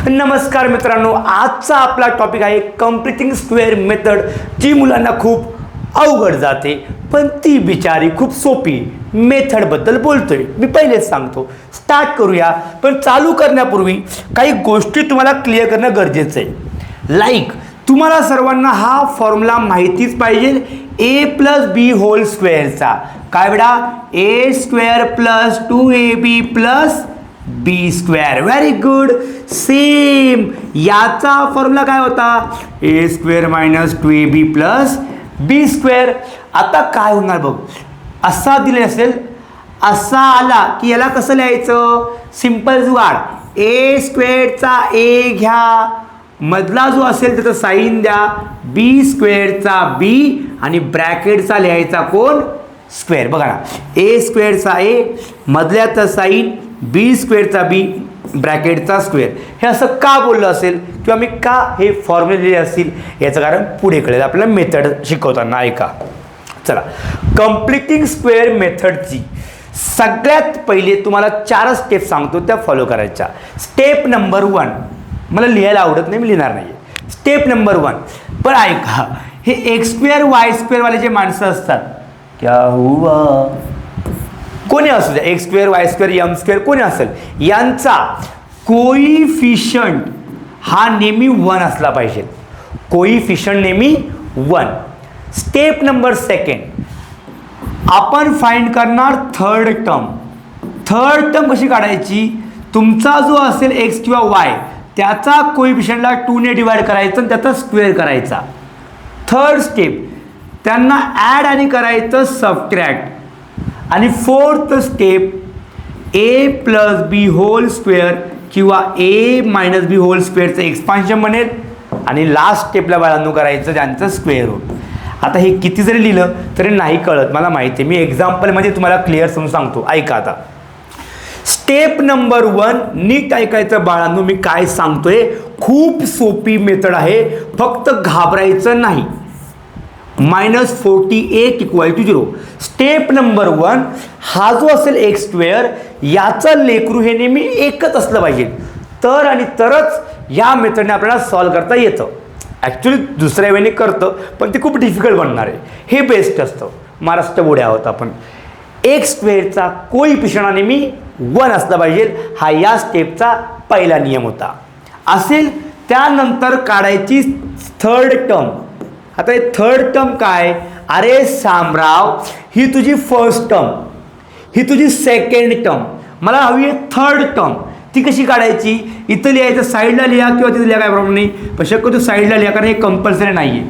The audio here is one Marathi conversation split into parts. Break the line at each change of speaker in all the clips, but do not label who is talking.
नमस्कार मित्रांनो, आजचा आपला टॉपिक आहे कम्प्लीटिंग स्क्वेअर मेथड, जी मुलांना खूप अवघड जाते पण ती बिचारी खूप सोपी मेथड बद्दल बोलतोय। मी पहिलेच सांगतो, स्टार्ट करूया। पण चालू करण्यापूर्वी काही गोष्टी तुम्हाला क्लिअर करणं गरजेचं आहे। लाईक तुम्हाला सर्वांना हा फॉर्म्युला माहितीच पाहिजे, a प्लस बी होल स्क्वेअरचा। काय बेटा, a square plus 2ab plus B square. Very good. Same याचा फॉर्म्युला काय होता, a square minus 2ab plus B square. आता काय होणार बघ, असा दिले असेल, असा आला की याला कसं लिहायचं, सिंपल जुगाड, a स्क्वेअरचा a घ्या, मधला जो असेल त्याचा साइन द्या, बी स्क्वेअरचा b आणि ब्रॅकेटचा लिहायचा कोण, स्क्वेअर। बघा ना, a स्क्वेअरचा a, मधल्याचा साइन, बी स्क्वेअरचा बी, ब्रॅकेटचा स्क्वेअर। हे असं का बोललं असेल किंवा मी का हे फॉर्म्युले लिहिले असतील याचं कारण पुढे कळेल आपल्याला मेथड शिकवताना। ऐका, चला, कम्प्लीटिंग स्क्वेअर मेथडची सगळ्यात पहिले तुम्हाला 4 स्टेप सांगतो, त्या फॉलो करायच्या। स्टेप नंबर 1 मला लिहायला आवडत नाही, मी लिहिणार नाही। स्टेप नंबर 1, पण ऐका, हे एक्स स्क्वेअर वाय स्क्वेअर वाले जे माणसं असतात, क्या हुआ, कोणी असू द्या, X square Y square M square कोणी असेल, यांचा कोइफिशियंट हा नेहमी 1 असला पाहिजे। कोइफिशियंट नेहमी 1। स्टेप नंबर 2, आपण फाइंड करणार थर्ड टर्म। थर्ड टर्म कशी काढायची, तुमचा जो असेल एक्स किंवा वाय त्याचा कोइफिशियंटला 2 ने डिवाइड करायचं आणि त्याचा स्क्वेअर करायचा। थर्ड स्टेप, त्यांना ॲड आणि करायचं सबट्रॅक्ट। आणि fourth step, a plus B whole square किंवा a मायनस बी होल स्क्वेअरचं एक्सपान्शन बनेल। आणि लास्ट स्टेपला बाळांनो करायचं ज्यांचं स्क्वेअर रूट। आता हे किती जरी लिहिलं तरी नाही कळत, मला माहिती आहे, मी एक्झाम्पलमध्ये तुम्हाला क्लिअर समजून सांगतो। ऐका आता, स्टेप नंबर 1 नीट ऐकायचं बाळांनो, मी काय सांगतोय, खूप सोपी मेथड आहे, फक्त घाबरायचं नाही। -48 इक्वल टू 0। स्टेप नंबर 1, हा जो असेल एक्स स्क्वेअर याचं लेकरू हे नेहमी एकच असलं पाहिजे, तर आणि तरच या मेथडने आपल्याला सॉल्व करता येतं। ॲक्च्युली दुसऱ्या वेळेने करतं पण ते खूप डिफिकल्ट बनणार आहे, हे बेस्ट असतं। महाराष्ट्र बोर्ड आहोत आपण। एक्स स्क्वेअरचा कोइफिशियंट नेहमी 1 असला पाहिजे, हा या स्टेपचा पहिला नियम होता। असेल त्यानंतर काढायची थर्ड टर्म। आता हे थर्ड टर्म काय, अरे सामराव, ही तुझी फर्स्ट टर्म, ही तुझी सेकंड टर्म, मला हवी आहे थर्ड टर्म। ती कशी काढायची, इथं लिहायचं, साईडला लिहा किंवा तिथं लिहा, काय प्रॉब्लेम नाही, पण शक्यतो साईडला लिहा कारण हे कंपल्सरी नाही आहे।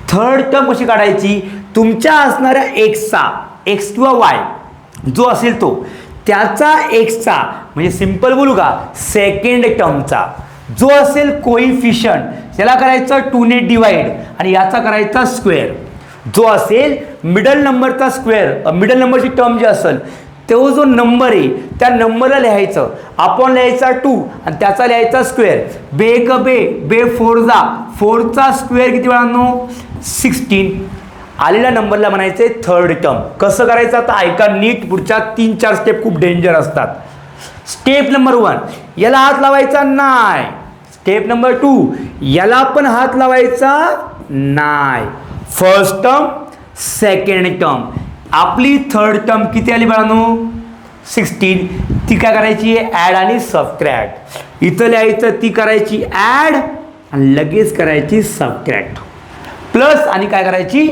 थर्ड टर्म कशी काढायची, तुमच्या असणाऱ्या एक्सचा, एक्स किंवा वाय जो असेल तो, त्याचा एक्सचा म्हणजे सिंपल बोलू का, सेकंड टर्मचा जो असेल कोइफिशियंट त्याला करायचं 2 ने डिवाइड आणि याचा करायचा स्क्वेअर। जो असेल मिडल नंबरचा स्क्वेअर, मिडल नंबरची टर्म जी असेल तो जो नंबर आहे त्या नंबरला लिहायचं, आपण लिहायचा 2 आणि त्याचा लिहायचा स्क्वेअर। बे क बे, बे 4 जा, 4चा स्क्वेअर किती वेळांनो, 16। आलेल्या नंबरला म्हणायचे थर्ड टर्म। कसं करायचं आता ऐका नीट, पुढच्या 3-4 स्टेप खूप डेंजर असतात। स्टेप नंबर 1, याला हात लावायचा नाही। स्टेप नंबर 2, याला पण हात लावायचा नाही। फर्स्ट टर्म, सेकंड टर्म, आपली थर्ड टर्म किती आली बाळांनो, 16। ती काय करायची आहे, ॲड आणि सबट्रॅक्ट। इथं लिहायचं, ती करायची ॲड आणि लगेच करायची सबट्रॅक्ट, प्लस आणि काय करायची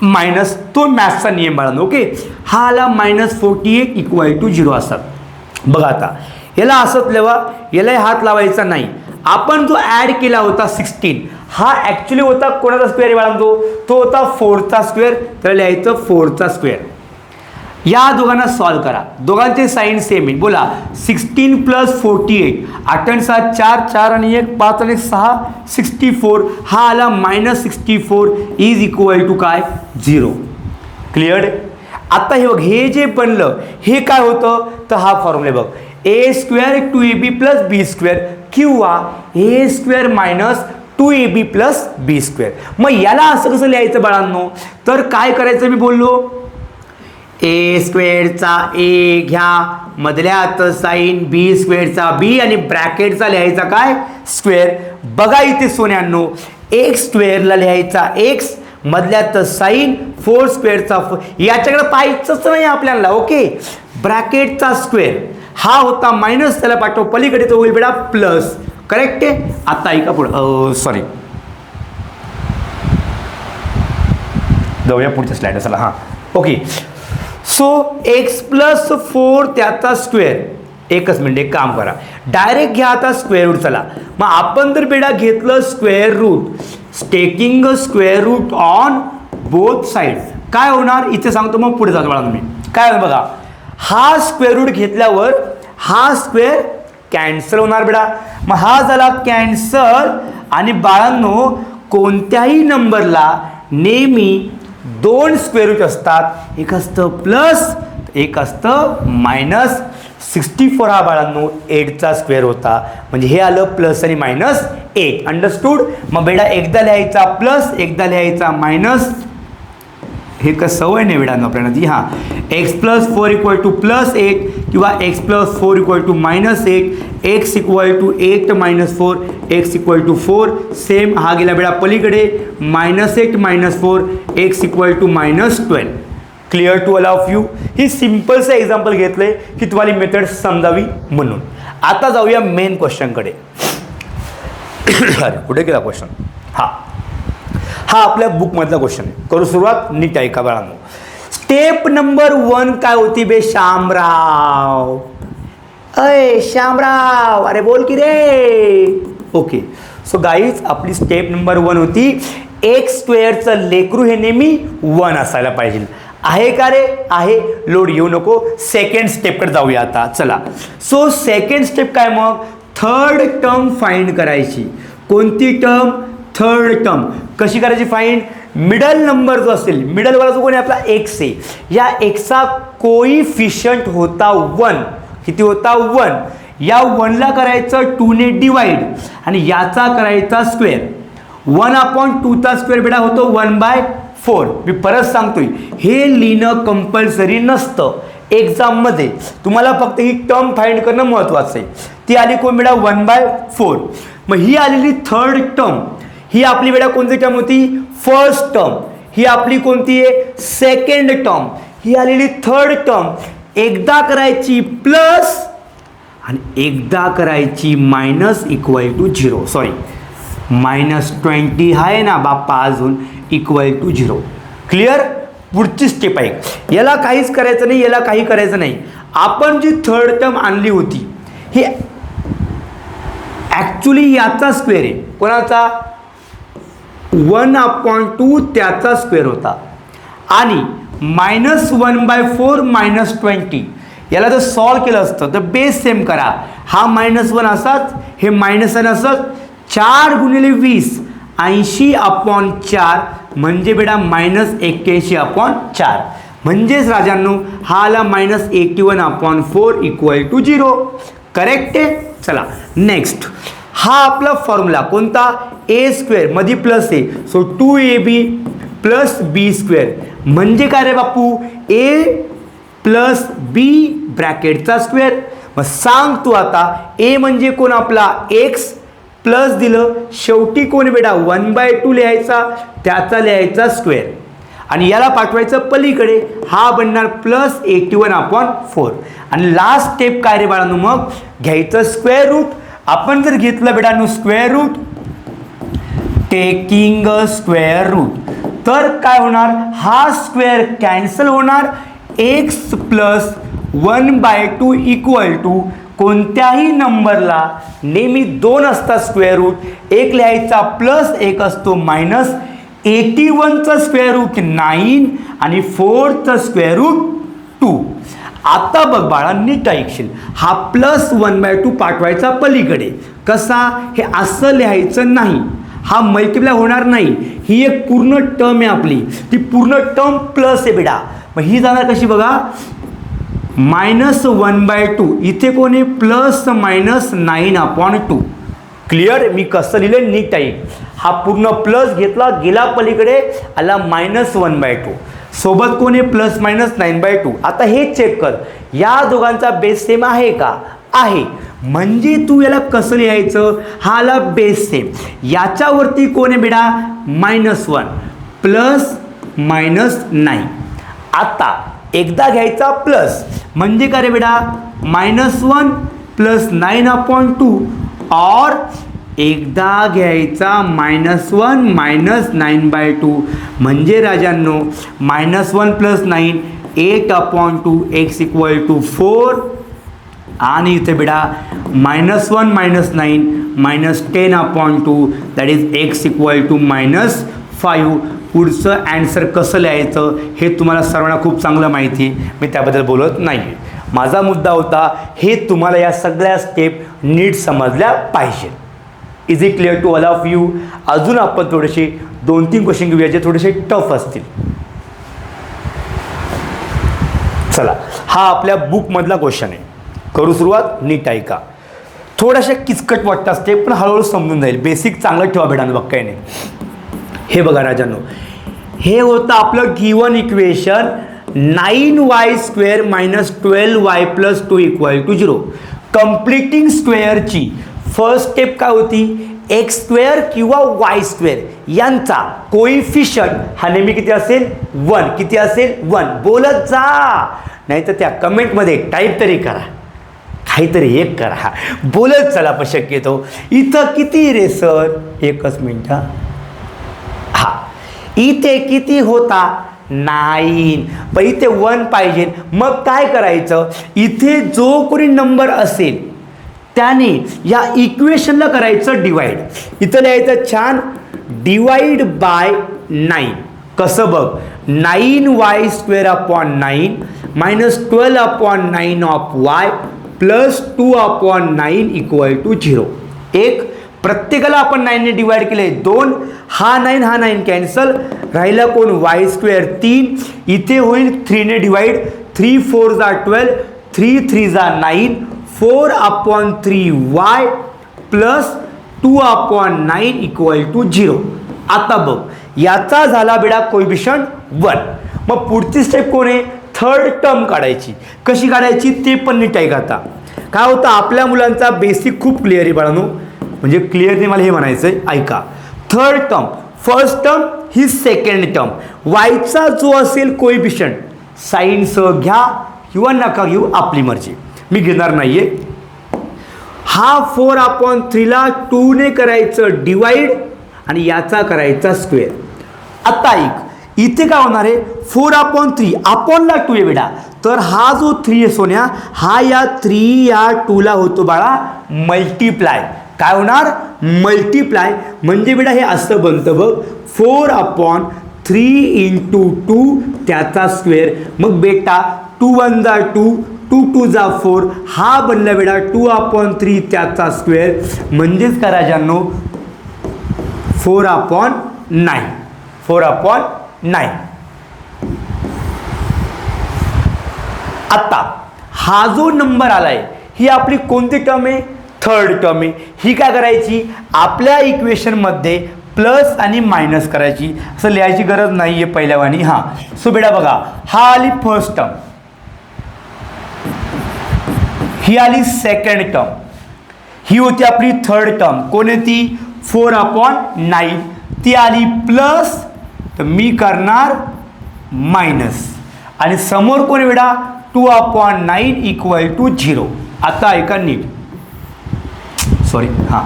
मायनस। तो मॅथ्सचा नियम बाळांनो, ओके। हा आला -48 इक्वल टू 0 असतात। बघा आता, याला असंच लिहा, याला हात लावायचा नाही। आपण जो ॲड केला होता 16, हा ॲक्च्युली होता कोणाचा स्क्वेअर आहे बाळांनो, तो होता 4चा स्क्वेअर, त्याला लिहायचं 4चा स्क्वेअर। या दोघांना सॉल्व करा, दोघांचे साइन सेम आहे। बोला 16 प्लस 48, 8 आणि 7 4, 4 आणि 1 5 आणि 6 64, हा आला -64 इज इक्वल टू काय, 0। क्लिअर। आता हे बघ, हे जे बनलं हे काय होतं, तर हा फॉर्म्युला बघ, a square 2ab plus B square किंवा a square minus 2ab plus B square. मग याला असं कसं लिहायचं बाळांनो, तर काय करायचं, मी बोललो ए स्क्वेअरचा ए घ्या, मधल्यात साईन बी स्क्वेअरचा बी आणि ब्रॅकेटचा लिहायचा काय स्क्वेअर. बघा इथे सोन्यांनो, एक्स स्क्वेअरला लिहायचा एक्स, मधल्यात साईन 4 स्क्वेअरचा याच्याकडे पाहायचंच नाही आपल्याला. ओके, ब्रॅकेटचा स्क्वेअर हा होता मायनस, त्याला पाठव पलीकडे तो होईल बेटा प्लस. करेक्ट आहे. आता ऐका पुढं, सॉरी जाऊया पुढच्या स्लाइड चला. हां ओके, सो एक्स प्लस 4 त्याचा स्क्वेअर. एकच मिनिट, एक काम करा, डायरेक्ट घ्या आता स्क्वेअर रूट. चला मग आपण जर बेटा घेतलं square root, taking square root on both side, काय होणार इथे सांगतो, मग पुढे जातो बाळा. तुम्ही काय बघा, हा स्क्वेअर रूट घेतल्यावर हा स्क्वेअर कॅन्सल होणार बेटा. मग हा झाला कॅन्सल. आणि बाळांनो, कोणत्याही नंबरला नेहमी 2 स्क्वेअर रूट असतात, एक असतं प्लस, एक असतं मायनस. 64 हा बाळांनो 8चा स्क्वेअर होता, म्हणजे हे आलं प्लस आणि मायनस 8. अंडरस्टूड. मग बेटा एकदा लिहायचा प्लस, एकदा लिहायचा मायनस. हे का सवय नाही बेटांनो आपल्याला ती. हां, X plus 4 equal to plus 8 किंवा X plus 4 equal to minus 8, X equal to 8 minus 4, X equal to 4. Same हा गेला बेटा पलीकडे, -8 - 4, X equal to -12. Clear to all of you. ही सिम्पलचं एक्झाम्पल घेतलंय की तुम्हाला मेथड समजावी म्हणून. आता जाऊया मेन क्वेश्चनकडे. अरे कुठे गेला क्वेश्चन. हा आपल्या बुकमधला क्वेश्चन आहे. करू सुरुवात, नीट ऐका बाळांनो. स्टेप नंबर 1 काय होती बे श्यामराव. अय श्यामराव, अरे बोल की रे. ओके, सो गाईज आपली स्टेप नंबर 1 होती, एक्स स्क्वेअरचं लेकरू हे नेहमी 1 असायला पाहिजे. आहे का रे. आहे, लोड घेऊ नको. सेकंड स्टेपकडे जाऊया आता. चला, सो सेकंड स्टेप काय, मग थर्ड टर्म फाइंड करायची. कोणती टर्म. Third term. कशी करायची फाइंड. मिडल नंबर जो असेल, मिडलवाला जो कोणी आपला एक्स आहे, या एक्सचा कोइफिशियंट होता 1. किती होता 1. या 1ला करायचं 2 ने डिवाइड आणि याचा करायचा स्क्वेअर. 1/2चा स्क्वेअर बेटा होतो 1/4. मी परत सांगतोय, हे लिहिणं कंपल्सरी नसतं एक्झाममध्ये. तुम्हाला फक्त ही टर्म फाइंड करणं महत्त्वाचं आहे. ती आली कोण बेटा 1/4. मग ही आलेली थर्ड टर्म, ही आपली बेटा कोणती टर्म होती. First term. ही आपली कोणती आहे. Second term. ही आलेली थर्ड टर्म. एकदा करायची प्लस आणि एकदा करायची मायनस इक्वल टू 0. सॉरी, -20 आहे ना बाप्पा अजून, इक्वल टू 0. क्लिअर. पुढची स्टेप आहे, याला काहीच करायचं नाही, याला काही करायचं नाही. आपण जी थर्ड टर्म आणली होती ही ॲक्च्युली याचा स्क्वेअर आहे. कोणाचा. 1/2 त्याचा स्क्वेअर होता आणि -1/4 -20. याला जर सॉल्व केलं असतं तर बेस सेम करा. हा -1 असाच, हे -1 असत. 4 × 20 80/4 म्हणजे बेटा -81/4. म्हणजेच राजांनो हा आला -81/4 इक्वल टू 0. करेक्ट आहे. चला नेक्स्ट, हा आपला फॉर्म्युला कोणता. ए स्क्वेअर मध्ये प्लस आहे, सो 2ab + b² म्हणजे काय रे बापू. ए प्लस बी ब्रॅकेटचा स्क्वेअर. मग सांग तू आता, ए म्हणजे कोण आपला एक्स, प्लस दिलं, शेवटी कोण बेटा 1/2 लिहायचा, त्याचा लिहायचा स्क्वेअर आणि याला पाठवायचं पलीकडे. हा बनणार +81/4. आणि लास्ट स्टेप काय रे बाळांनो, मग घ्यायचं स्क्वेअर रूट. आपण जर घेतलं बेटांनो square root, taking square root, तर काय होणार. हा स्क्वेअर कॅन्सल होणार. एक्स प्लस 1/2 इक्वल टू कोणत्याही नंबरला नेहमी 2 असतात स्क्वेअर रूट. एक लिहायचा प्लस, एक असतो मायनस. 81चं स्क्वेअर रूट 9 आणि 4चं स्क्वेअर रूट 2. आता बघ बाळा, नीट ऐकशील, हा +1/2 पाठवायचा पलीकडे. कसा. हे असं लिहायचं नाही, हा मल्टिप्लाय होणार नाही. ही एक पूर्ण टर्म आहे आपली, ती पूर्ण टर्म प्लस आहे बेटा. मग ही जाणार कशी बघा, -1/2. इथे कोण आहे +-9/2. क्लिअर. मी कसं लिहिलं नीट आहे. हा पूर्ण प्लस घेतला, गेला पलीकडे, आला -1/2. सोबत कोण आहे प्लस मायनस 9/2. आता हे चेक कर, या दोघांचा बेस सेम आहे का? आहे. म्हणजे तू याला कसं लिहायचं? हा आला बेस सेम, याच्यावरती कोण आहे बेटा? -1 प्लस -9. आता एकदा घ्यायचा प्लस म्हणजे काय रे बेटा? -1 प्लस 9/2 और एकदा घ्यायचा -1 मायनस 9/2 म्हणजे राजांनो -1 प्लस 9 8/2 x = 4 आणि इथे बेटा -1 मायनस 9 -10/2 दॅट इज x = -5. पुढचं ॲन्सर कसं लिहायचं हे तुम्हाला सर्वांना खूप चांगलं माहिती आहे, मी त्याबद्दल बोलत नाही आहे. माझा मुद्दा होता हे तुम्हाला या सगळ्या स्टेप नीट समजल्या पाहिजे. Is it clear to all of you? अजून आपण थोडेसे 2-3 क्वेश्चन घेऊया जे थोडेसे टफ असतील. चला, हा आपल्या बुकमधला क्वेश्चन आहे. करू सुरुवात, नीट ऐका. थोड्याशा किचकट वाटत असते पण हळूहळू समजून जाईल. बेसिक चांगलं ठेवा बेटा, बघ काही नाही. हे बघा राजांनो, हे होतं आपलं given equation 9y² - 12y + 2 = 0. Completing स्क्वेअरची फर्स्ट स्टेप काय होती? x² किंवा y² यांचा कोइफिशियंट हा नेहमी किती असेल? 1. किती असेल? 1. बोलत जा, नाही तर त्या कमेंटमध्ये टाईप तरी करा, काहीतरी एक करा, बोलत चला. पण शक्यतो इथं किती रे सर? एकच मिनिट. हा, इथे किती होता? 9. पण इथे 1 पाहिजे. मग काय करायचं? इथे जो कोणी नंबर असेल त्याने या इक्वेशनला करायचं डिवाइड. इथं लिहायचं छान, डिवाइड बाय 9. कसं बघ? 9y² -9 -12/9 of y + 2/9 = 0. एक प्रत्येकाला आपण 9 ने डिवाइड केले 2. हा 9 कॅन्सल, राहिला कोण? y² 3. इथे होईल 3 ने डिवाइड. 3 4 = 12, 3 3 = 9, 4/3y + 2/9 = 0. आता बघ, याचा झाला बेटा कोइफिशियंट 1. मग पुढची स्टेप कोण आहे? थर्ड टर्म काढायची. कशी काढायची ते पण नीट ऐका. आता काय होतं, आपल्या मुलांचा बेसिक खूप क्लिअर आहे बाळांनो, म्हणजे क्लिअरली मला हे म्हणायचं आहे. ऐका, थर्ड टर्म, फर्स्ट टर्म ही सेकंड टर्म, वायचा जो असेल कोइफिशियंट साईनसह घ्या किंवा नका घेऊ, आपली मर्जी, मी घेणार नाही आहे. हा 4/3ला 2 ने करायचं डिवाइड आणि याचा करायचा स्क्वेअर. आता ऐक, इथे काय होणार आहे? 4/3 अपॉनला 2 आहे बेटा, तर हा जो 3 आहे सोन्या, हा या 3 या 2ला होतो बाळा मल्टिप्लाय. काय होणार? मल्टिप्लाय. म्हणजे बेटा हे असं बनतं बघ, 4/3 × 2 त्याचा स्क्वेअर. मग बेटा 2 1 = 2, 2 2 = 4, हा बनला बेटा 2/3 त्याचा स्क्वेअर. म्हणजेच काय राजांनो? 4/9. 4/9. आता हा जो नंबर आलाय ही आपली कोणती टर्म आहे? थर्ड टर्म आहे. ही काय करायची? आपल्या इक्वेशनमध्ये प्लस आणि मायनस करायची. असं लिहायची गरज नाही आहे पहिल्यावानी. हां, सो बेटा बघा, हा आली फर्स्ट टर्म, ही आली सेकंड टर्म, ही होती आपली थर्ड टर्म. कोण आहे ती? 4/9. ती आली प्लस, तर मी करणार मायनस, आणि समोर कोण आहे बेटा? 2/9 = 0. आता ऐका नीट, सॉरी, हां,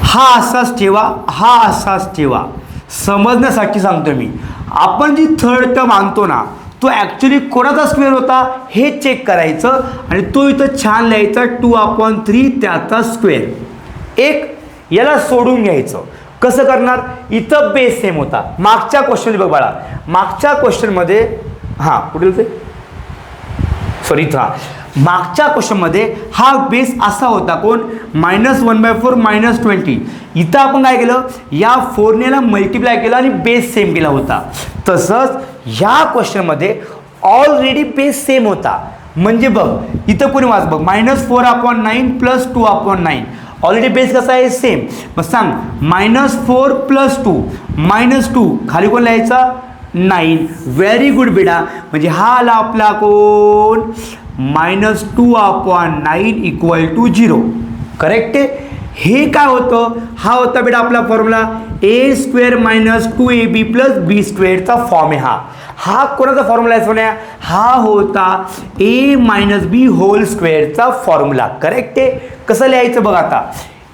हा असाच ठेवा, हा असाच ठेवा, समजण्यासाठी सांगतो मी. आपण जी थर्ड टर्म आणतो ना, तो ॲक्च्युली कोणाचा स्क्वेअर होता हे चेक करायचं आणि तो इथं छान लिहायचा 2/3 त्याचा स्क्वेअर. एक याला सोडून घ्यायचं. कसं करणार? इथं बेस सेम होता. मागच्या क्वेश्चन बघ बाळा, मागच्या क्वेश्चनमध्ये, हां कुठे होते, सॉरी इथं, मागच्या क्वेश्चनमध्ये हा बेस असा होता कोण? -1/4 -20. इथं आपण काय केलं? या 4 ने मल्टिप्लाय केलं आणि बेस सेम केला होता. तसंच ह्या क्वेश्चनमध्ये ऑलरेडी बेस सेम होता. म्हणजे बघ इथं कोणी वाच बघ, -4/9 + 2/9. ऑलरेडी बेस कसा आहे? सेम. मग सांग, -4 + 2 -2, खाली कोण लिहायचा? 9. व्हेरी गुड बेटा. म्हणजे हा आला आपला कोण -2/9 इक्वल टू 0. करेक्ट आहे. हे काय होतं, हा होता बेटा आपला फॉर्म्युला a² - 2ab + b² चा फॉर्म आहे. हा कोणाचा फॉर्म्युला आहे सोन्या, हा होता a - b होल स्क्वेअरचा फॉर्म्युला. करेक्ट आहे. कसं लिहायचं बघा आता,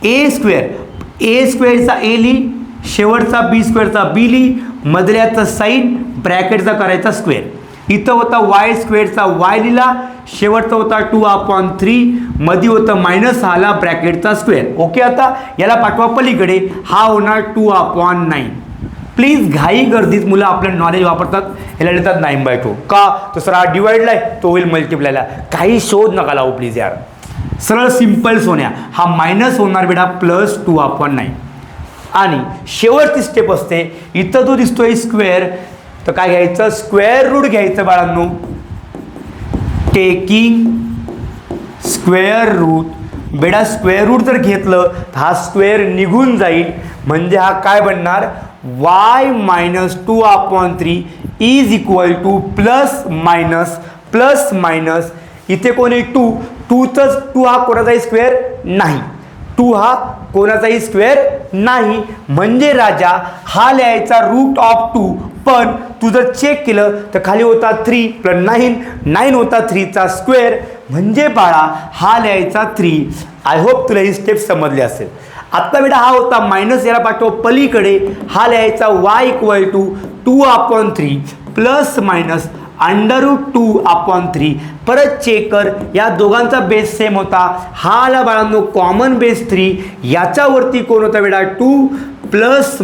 a²चा a लिही, शेवटचा b² चा b लिही, मधल्याचा साईन, ब्रॅकेटचा करायचा स्क्वेअर. इथं होता y² चा y लिहिला, शेवटचा होता 2/3, मध्ये होतं मायनस आला ब्रॅकेटचा स्क्वेअर. ओके. आता याला पाठवा पलीकडे, हा होणार 2/9. प्लीज घाई गर्दीत मुलं आपलं नॉलेज वापरतात, ह्याला लिहितात 9/2. का तो सर डिवाइडला आहे, तो होईल मल्टिप्लायला. काही शोध नका लावू प्लीज यार. सरळ सिंपल सोन्या, हा मायनस होणार बेटा +2/9. आणि शेवटची स्टेप असते, इथं जो दिसतोय स्क्वेअर, तर काय घ्यायचं, स्क्वेअर रूट घ्यायचं बाळांनो. Taking square root. बेटा स्क्वेअर रूट जर घेतलं तर हा स्क्वेअर निघून जाईल, म्हणजे हा काय बनणार, y - 2/3 is equal to plus minus इथे कोणी 2 हा कोणाचाही स्क्वेअर नाही, 2 हा कोणाचाही स्क्वेअर नाही, म्हणजे राजा हा लिहायचा √2. पण तू जर चेक केलं तर खाली होता 3 + 9 होता 3चा स्क्वेअर, म्हणजे बाळा हा लिहायचा 3. आय होप तुला ही स्टेप समजली असेल. आत्ता बेटा हा होता मायनस, याला पाठव पलीकडे, हा लिहायचा y = 2/3 ± √2/3. परत चेक कर, या दोघांचा बेस सेम होता. हा आला बाळांनो कॉमन बेस 3, याच्यावरती कोण होता बेटा 2 ±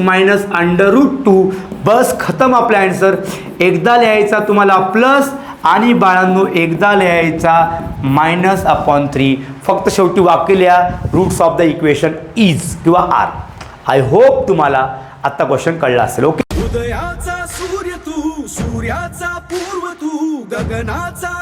√2. बस खतम आपला आन्सर. एकदा लिहायचा तुम्हाला प्लस, आणि बाळांनो एकदा लिहायचा -/3. फक्त शेवटी वाक्य लिहा, roots of the equation is किंवा आर. आय होप तुम्हाला आता क्वेश्चन कळला असेल. ओके.
उदयाचा सूर्य तू, सूर्याचा पूर्व तू, गगनाचा